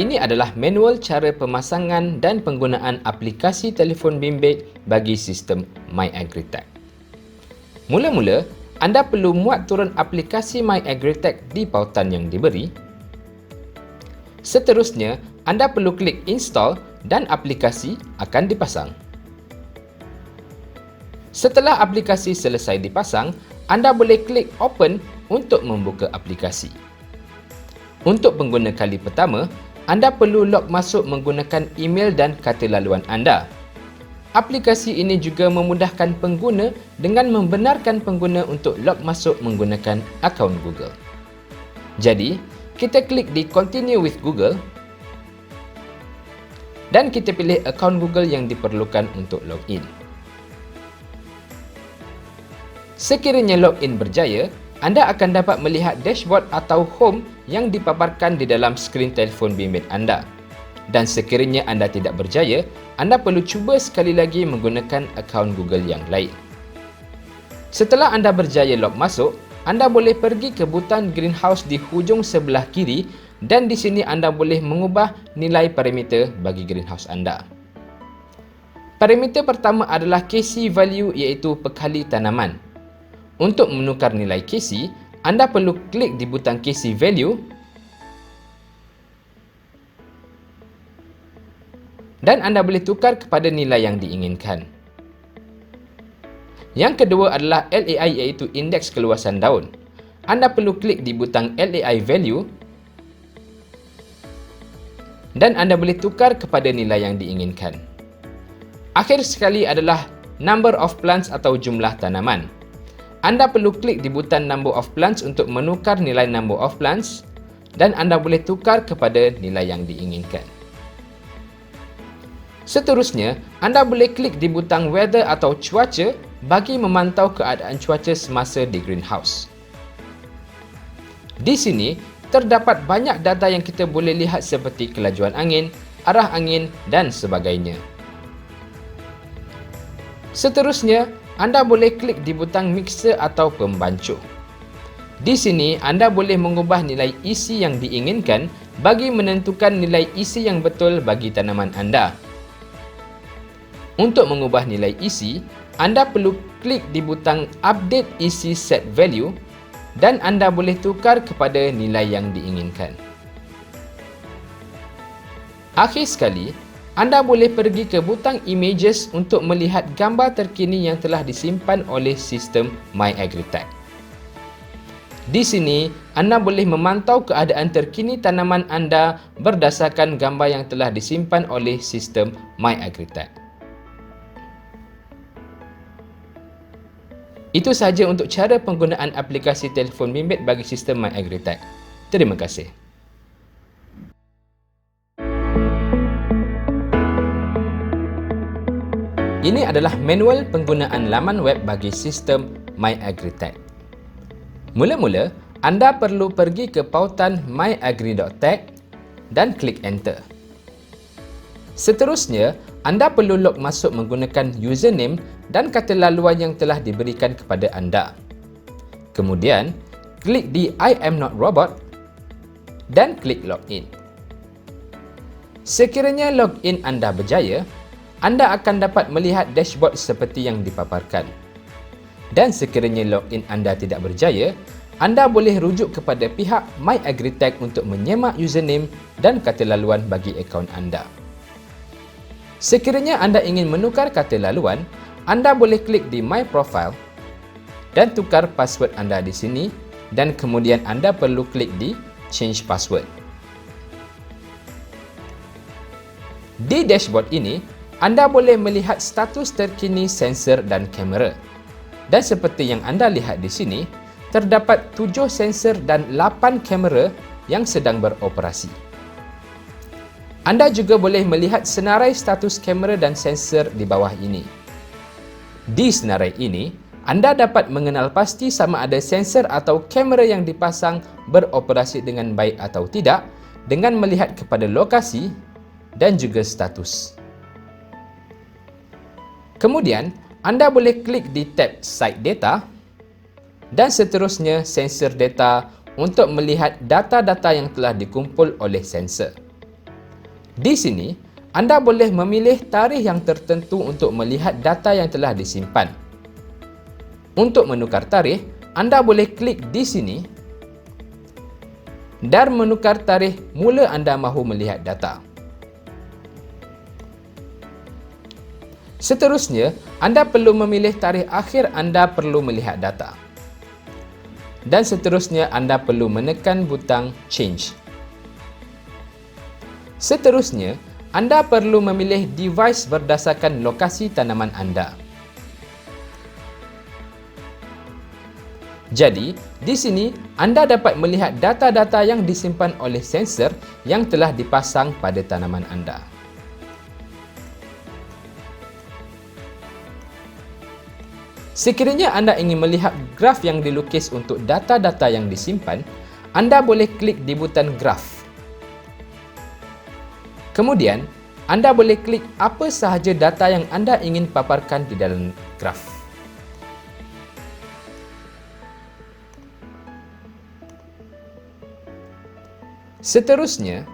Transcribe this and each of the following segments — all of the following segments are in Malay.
Ini adalah manual cara pemasangan dan penggunaan aplikasi telefon bimbit bagi sistem MyAgriTech. Mula-mula, anda perlu muat turun aplikasi MyAgriTech di pautan yang diberi. Seterusnya, anda perlu klik install dan aplikasi akan dipasang. Setelah aplikasi selesai dipasang, anda boleh klik open untuk membuka aplikasi. Untuk pengguna kali pertama, anda perlu log masuk menggunakan email dan kata laluan anda. Aplikasi ini juga memudahkan pengguna dengan membenarkan pengguna untuk log masuk menggunakan akaun Google. Jadi, kita klik di Continue with Google dan kita pilih akaun Google yang diperlukan untuk login. Sekiranya login berjaya, anda akan dapat melihat dashboard atau home yang dipaparkan di dalam skrin telefon bimbit anda. Dan sekiranya anda tidak berjaya, anda perlu cuba sekali lagi menggunakan akaun Google yang lain. Setelah anda berjaya log masuk, anda boleh pergi ke butang greenhouse di hujung sebelah kiri dan di sini anda boleh mengubah nilai parameter bagi greenhouse anda. Parameter pertama adalah KC value iaitu pekali tanaman. Untuk menukar nilai KC, anda perlu klik di butang KC value dan anda boleh tukar kepada nilai yang diinginkan. Yang kedua adalah LAI iaitu indeks keluasan daun. Anda perlu klik di butang LAI value dan anda boleh tukar kepada nilai yang diinginkan. Akhir sekali adalah number of plants atau jumlah tanaman. Anda perlu klik di butang number of plants untuk menukar nilai number of plants dan anda boleh tukar kepada nilai yang diinginkan. Seterusnya, anda boleh klik di butang weather atau cuaca bagi memantau keadaan cuaca semasa di greenhouse. Di sini, terdapat banyak data yang kita boleh lihat seperti kelajuan angin, arah angin dan sebagainya. Seterusnya, anda boleh klik di butang mixer atau pembancuh. Di sini, anda boleh mengubah nilai isi yang diinginkan bagi menentukan nilai isi yang betul bagi tanaman anda. Untuk mengubah nilai isi, anda perlu klik di butang Update Isi Set Value dan anda boleh tukar kepada nilai yang diinginkan. Akhir sekali, anda boleh pergi ke butang Images untuk melihat gambar terkini yang telah disimpan oleh sistem MyAgriTech. Di sini, anda boleh memantau keadaan terkini tanaman anda berdasarkan gambar yang telah disimpan oleh sistem MyAgriTech. Itu sahaja untuk cara penggunaan aplikasi telefon bimbit bagi sistem MyAgriTech. Terima kasih. Ini adalah manual penggunaan laman web bagi sistem MyAgriTech. Mula-mula, anda perlu pergi ke pautan myagri.tech dan klik enter. Seterusnya, anda perlu log masuk menggunakan username dan kata laluan yang telah diberikan kepada anda. Kemudian, klik di I am not robot dan klik login. Sekiranya login anda berjaya, anda akan dapat melihat dashboard seperti yang dipaparkan. Dan sekiranya login anda tidak berjaya, anda boleh rujuk kepada pihak MyAgriTech untuk menyemak username dan kata laluan bagi akaun anda. Sekiranya anda ingin menukar kata laluan, anda boleh klik di My Profile dan tukar password anda di sini dan kemudian anda perlu klik di Change Password. Di dashboard ini, anda boleh melihat status terkini sensor dan kamera. Dan seperti yang anda lihat di sini, terdapat 7 sensor dan 8 kamera yang sedang beroperasi. Anda juga boleh melihat senarai status kamera dan sensor di bawah ini. Di senarai ini, anda dapat mengenal pasti sama ada sensor atau kamera yang dipasang beroperasi dengan baik atau tidak dengan melihat kepada lokasi dan juga status. Kemudian, anda boleh klik di tab Site Data dan seterusnya Sensor Data untuk melihat data-data yang telah dikumpul oleh sensor. Di sini, anda boleh memilih tarikh yang tertentu untuk melihat data yang telah disimpan. Untuk menukar tarikh, anda boleh klik di sini dan menukar tarikh mula anda mahu melihat data. Seterusnya, anda perlu memilih tarikh akhir anda perlu melihat data. Dan seterusnya, anda perlu menekan butang Change. Seterusnya, anda perlu memilih device berdasarkan lokasi tanaman anda. Jadi, di sini anda dapat melihat data-data yang disimpan oleh sensor yang telah dipasang pada tanaman anda. Sekiranya anda ingin melihat graf yang dilukis untuk data-data yang disimpan, anda boleh klik di butang Graph. Kemudian, anda boleh klik apa sahaja data yang anda ingin paparkan di dalam graf. Seterusnya,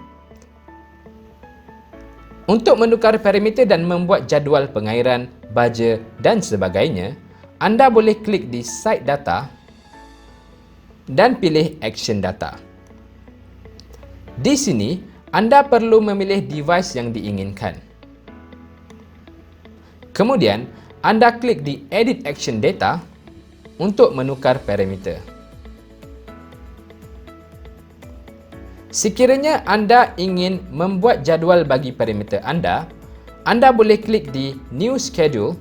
untuk menukar parameter dan membuat jadual pengairan, baja dan sebagainya, anda boleh klik di Site Data dan pilih Action Data. Di sini, anda perlu memilih device yang diinginkan. Kemudian, anda klik di Edit Action Data untuk menukar parameter. Sekiranya anda ingin membuat jadual bagi parameter anda boleh klik di New Schedule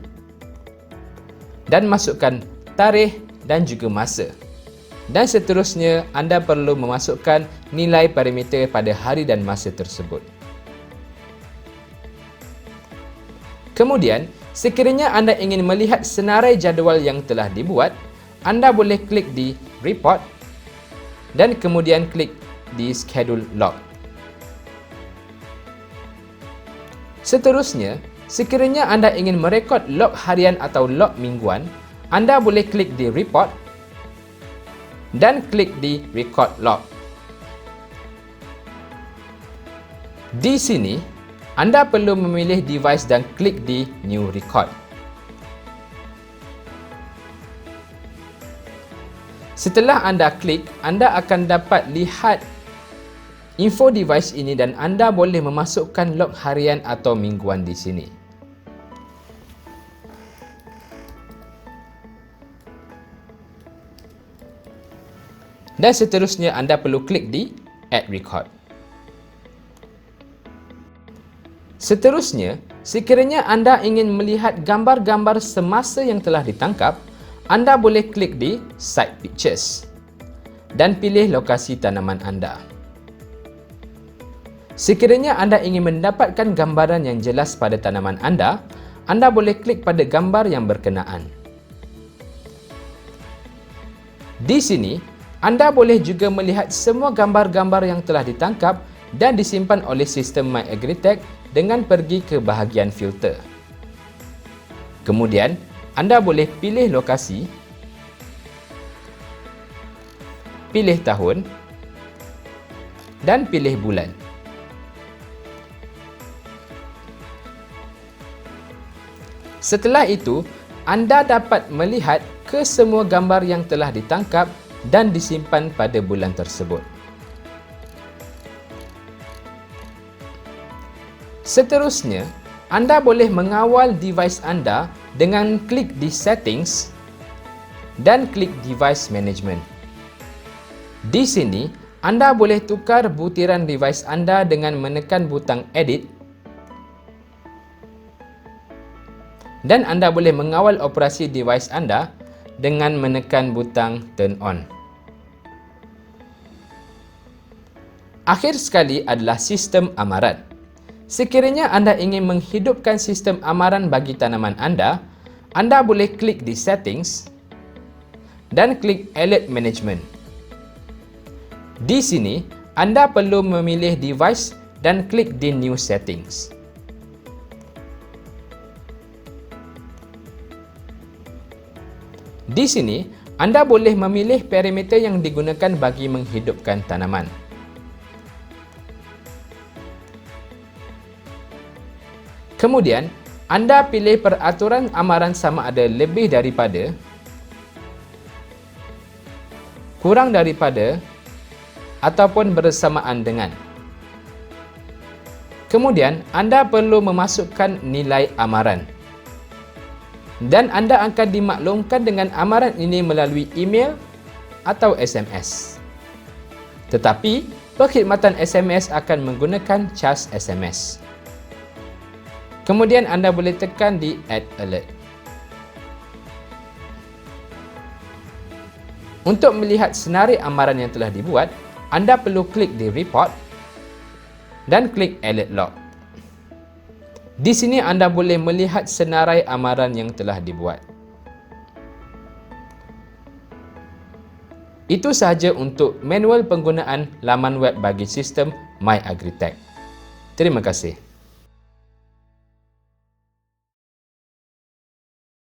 dan masukkan tarikh dan juga masa. Dan seterusnya, anda perlu memasukkan nilai parameter pada hari dan masa tersebut. Kemudian, sekiranya anda ingin melihat senarai jadual yang telah dibuat, anda boleh klik di Report dan kemudian klik di Schedule Log. Seterusnya, sekiranya anda ingin merekod log harian atau log mingguan, anda boleh klik di Report dan klik di Record Log. Di sini, anda perlu memilih device dan klik di New Record. Setelah anda klik, anda akan dapat lihat info device ini dan anda boleh memasukkan log harian atau mingguan di sini. Dan seterusnya, anda perlu klik di Add Record. Seterusnya, sekiranya anda ingin melihat gambar-gambar semasa yang telah ditangkap, anda boleh klik di Site Pictures dan pilih lokasi tanaman anda. Sekiranya anda ingin mendapatkan gambaran yang jelas pada tanaman anda boleh klik pada gambar yang berkenaan. Di sini, anda boleh juga melihat semua gambar-gambar yang telah ditangkap dan disimpan oleh sistem MyAgritech dengan pergi ke bahagian filter. Kemudian, anda boleh pilih lokasi, pilih tahun dan pilih bulan. Setelah itu, anda dapat melihat ke semua gambar yang telah ditangkap dan disimpan pada bulan tersebut. Seterusnya, anda boleh mengawal device anda dengan klik di Settings dan klik Device Management. Di sini, anda boleh tukar butiran device anda dengan menekan butang Edit dan anda boleh mengawal operasi device anda dengan menekan butang Turn On. Akhir sekali adalah sistem amaran. Sekiranya anda ingin menghidupkan sistem amaran bagi tanaman anda boleh klik di Settings dan klik Alert Management. Di sini, anda perlu memilih device dan klik di New Settings. Di sini, anda boleh memilih parameter yang digunakan bagi menghidupkan tanaman. Kemudian, anda pilih peraturan amaran sama ada lebih daripada, kurang daripada, ataupun bersamaan dengan. Kemudian, anda perlu memasukkan nilai amaran. Dan anda akan dimaklumkan dengan amaran ini melalui email atau SMS. Tetapi, perkhidmatan SMS akan menggunakan cas SMS. Kemudian anda boleh tekan di Add Alert. Untuk melihat senarai amaran yang telah dibuat, anda perlu klik di Report dan klik Alert Log. Di sini anda boleh melihat senarai amaran yang telah dibuat. Itu sahaja untuk manual penggunaan laman web bagi sistem MyAgriTech. Terima kasih.